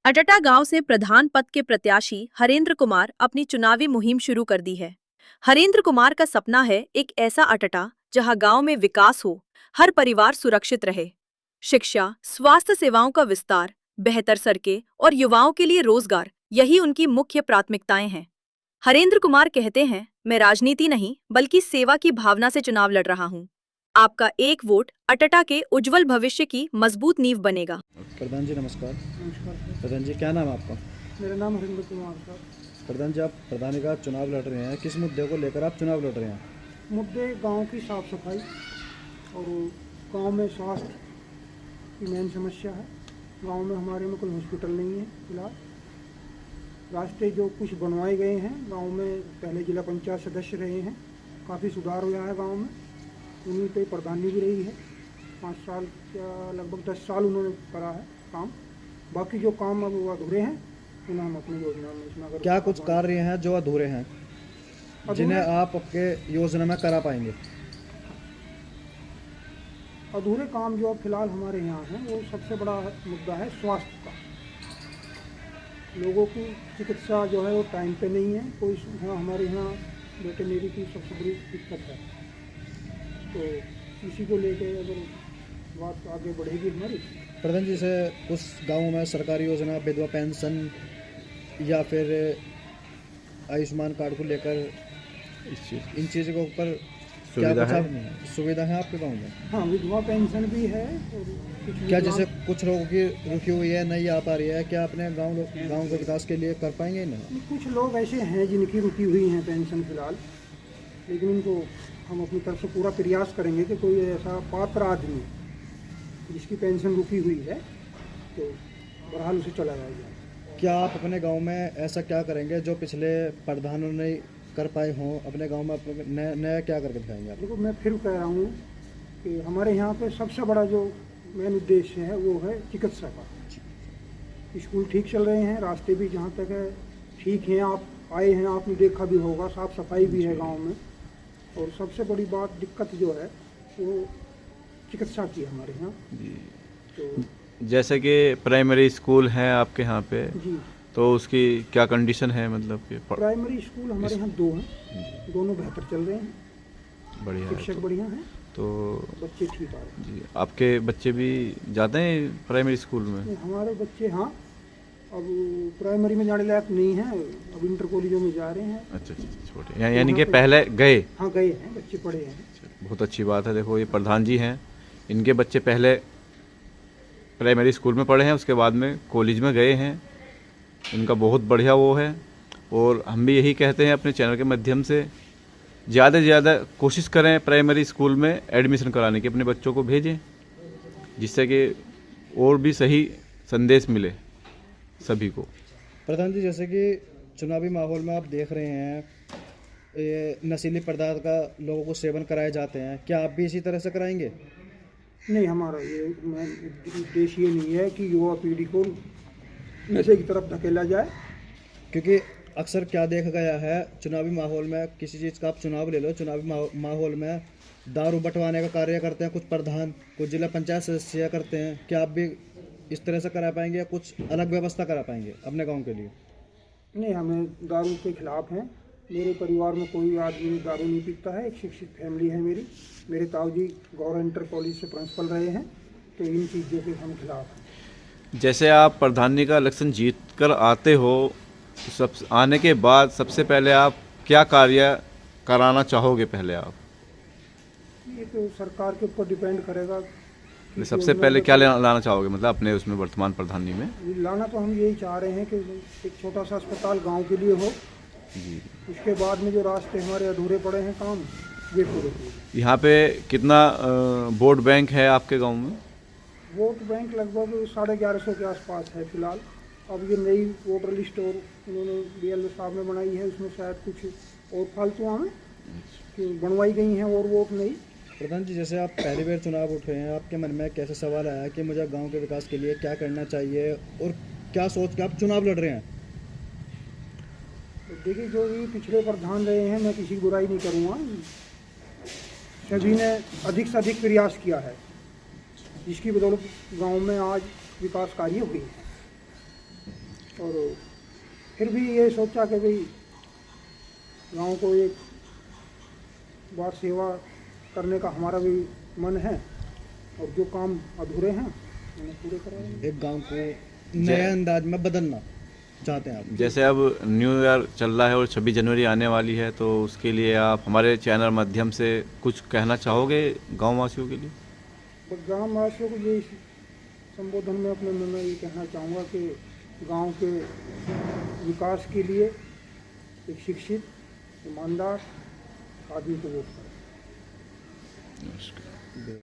अटटा गांव से प्रधान पद के प्रत्याशी हरेंद्र कुमार अपनी चुनावी मुहिम शुरू कर दी है। हरेंद्र कुमार का सपना है एक ऐसा अटटा जहां गांव में विकास हो, हर परिवार सुरक्षित रहे। शिक्षा, स्वास्थ्य सेवाओं का विस्तार, बेहतर सड़कें और युवाओं के लिए रोजगार, यही उनकी मुख्य प्राथमिकताएं हैं। हरेंद्र कुमार कहते हैं, मैं राजनीति नहीं बल्कि सेवा की भावना से चुनाव लड़ रहा हूं। आपका एक वोट अटटा के उज्जवल भविष्य की मजबूत नींव बनेगा। प्रधान जी नमस्कार। नमस्कार सर। प्रधान जी क्या नाम है आपका? मेरा नाम हरिंद्र कुमार सर। प्रधान जी आप प्रधानी का चुनाव लड़ रहे हैं, किस मुद्दे को लेकर आप चुनाव लड़ रहे हैं? मुद्दे गांव की साफ़ सफाई और गांव में स्वास्थ्य की मेन समस्या है। गांव में हमारे में कोई हॉस्पिटल नहीं है फिलहाल। रास्ते जो कुछ बनवाए गए हैं गांव में, पहले जिला पंचायत सदस्य रहे हैं, काफ़ी सुधार हुआ है गांव में। उन्हीं पे प्रधानी भी रही है 5 साल या लगभग 10 साल उन्होंने करा है काम। बाकी जो काम अब वो अधूरे हैं उन्हें हम अपनी योजना में इसमें अगर क्या कुछ कार्य हैं जो अधूरे हैं जिन्हें आप आपके योजना में करा पाएंगे? अधूरे काम जो अब फिलहाल हमारे यहाँ हैं वो सबसे बड़ा मुद्दा है स्वास्थ्य का। लोगों की चिकित्सा जो है वो टाइम पे नहीं है। कोई यहाँ हमारे यहाँ वेटरनरी की सबसे बड़ी दिक्कत है, तो इसी को लेकर अगर बात आगे बढ़ेगी हमारी। प्रधान जी से उस गाँव में सरकारी योजना, विधवा पेंशन या फिर आयुष्मान कार्ड को लेकर इन चीज़ों के ऊपर क्या कुछ सुविधा है आपके गाँव में? हाँ, विधवा पेंशन भी है और क्या जैसे कुछ लोगों की रुकी हुई है, नहीं आ पा रही है, क्या अपने गांव के विकास के लिए कर पाएंगे ना? कुछ लोग ऐसे हैं जिनकी रुकी हुई हैं पेंशन फिलहाल, लेकिन उनको हम अपनी तरफ से पूरा प्रयास करेंगे कि कोई ऐसा पात्र आदमी जिसकी पेंशन रुकी हुई है तो बहरहाल उसे चला जाएगा। क्या आप अपने गांव में ऐसा क्या करेंगे जो पिछले प्रधानों ने कर पाए हों? अपने गांव में नया क्या करके दिखाएंगे आप? देखो, मैं फिर कह रहा हूँ कि हमारे यहाँ पे सबसे बड़ा जो मेन उद्देश्य है वो है चिकित्सा का। स्कूल ठीक चल रहे हैं, रास्ते भी जहाँ तक है ठीक हैं। आप आए हैं, आपने देखा भी होगा, साफ़ सफाई भी है गांव में। और सबसे बड़ी बात दिक्कत जो है वो चिकित्सा की है हमारे यहाँ। तो जैसे कि प्राइमरी स्कूल है आपके यहाँ पे, जी, तो उसकी क्या कंडीशन है? मतलब कि प्राइमरी स्कूल हमारे यहाँ 2 हैं, दोनों बेहतर चल रहे हैं, बढ़िया है। शिक्षक बढ़िया हैं, तो बच्चे ठीक आ रहे हैं। जी, आपके बच्चे भी जाते हैं प्राइमरी स्कूल में? हमारे बच्चे हाँ, अब प्राइमरी में जाने लायक नहीं है, अब इंटर कॉलेजों में जा रहे हैं। अच्छा, छोटे यानी कि पहले गए? हाँ, गए हैं, बच्चे पढ़े हैं। बहुत अच्छी बात है। देखो, ये प्रधान जी हैं, इनके बच्चे पहले प्राइमरी स्कूल में पढ़े हैं, उसके बाद में कॉलेज में गए हैं। इनका बहुत बढ़िया वो है। और हम भी यही कहते हैं अपने चैनल के माध्यम से, ज़्यादा से ज़्यादा कोशिश करें प्राइमरी स्कूल में एडमिशन कराने की, अपने बच्चों को भेजें, जिससे कि और भी सही संदेश मिले सभी को। प्रधान जी, जैसे कि चुनावी माहौल में आप देख रहे हैं ये नशीली पदार्थ का लोगों को सेवन कराए जाते हैं, क्या आप भी इसी तरह से कराएंगे? नहीं, हमारा ये उद्देश्य ये नहीं है कि युवा पीढ़ी को नशे की तरफ धकेला जाए। क्योंकि अक्सर क्या देखा गया है चुनावी माहौल में, किसी चीज़ का आप चुनाव ले लो, चुनावी माहौल में दारू बंटवाने का कार्य करते हैं कुछ प्रधान, कुछ जिला पंचायत सदस्य करते हैं। क्या आप भी इस तरह से करा पाएंगे या कुछ अलग व्यवस्था करा पाएंगे अपने गांव के लिए? नहीं, हमें दारू के खिलाफ हैं। मेरे परिवार में कोई आदमी दारू नहीं पीता है। एक शिक्षित फैमिली है मेरी। मेरे ताऊजी गौरव इंटर कॉलेज से प्रिंसिपल रहे हैं, तो इन चीज़ों के हम खिलाफ हैं। जैसे आप प्रधानी का इलेक्शन जीत कर आते हो, सब आने के बाद सबसे पहले आप क्या कार्य कराना चाहोगे? पहले आप ये तो सरकार के ऊपर डिपेंड करेगा। सबसे पहले क्या लाना चाहोगे, मतलब अपने उसमें वर्तमान प्रधानी में? लाना तो हम यही चाह रहे हैं कि एक छोटा सा अस्पताल गांव के लिए हो जी। उसके बाद में जो रास्ते हमारे अधूरे पड़े हैं काम, ये पूरे हों। यहाँ पे कितना वोट बैंक है आपके गांव में? वोट बैंक लगभग 1150 के आसपास है फिलहाल। अब ये नई वोटर लिस्ट और उन्होंने BLO साहब ने बनाई है, उसमें शायद कुछ और फालतू हमें बनवाई गई हैं और वोट नहीं। प्रधान जी, जैसे आप पहली बार चुनाव उठ रहे हैं, आपके मन में कैसा सवाल आया कि मुझे गांव के विकास के लिए क्या करना चाहिए और क्या सोच के आप चुनाव लड़ रहे हैं? देखिए, जो ये पिछले प्रधान रहे हैं, मैं किसी की बुराई नहीं करूँगा, सभी ने अधिक से अधिक प्रयास किया है, जिसकी बदौलत गांव में आज विकास कार्य हुए हैं। और फिर भी ये सोचा कि भाई गांव को एक बार सेवा करने का हमारा भी मन है और जो काम अधूरे हैं उन्हें पूरे कराएंगे। एक गांव को नए अंदाज में बदलना चाहते हैं आप? जैसे अब न्यू ईयर चल रहा है और 26 जनवरी आने वाली है, तो उसके लिए आप हमारे चैनल माध्यम से कुछ कहना चाहोगे गाँव वासियों के लिए? बस गाँव वासियों को ये संबोधन में अपने मन में ये कहना चाहूँगा कि गांव के विकास के लिए एक शिक्षित ईमानदार आदमी को वोट करें। नमस्कार।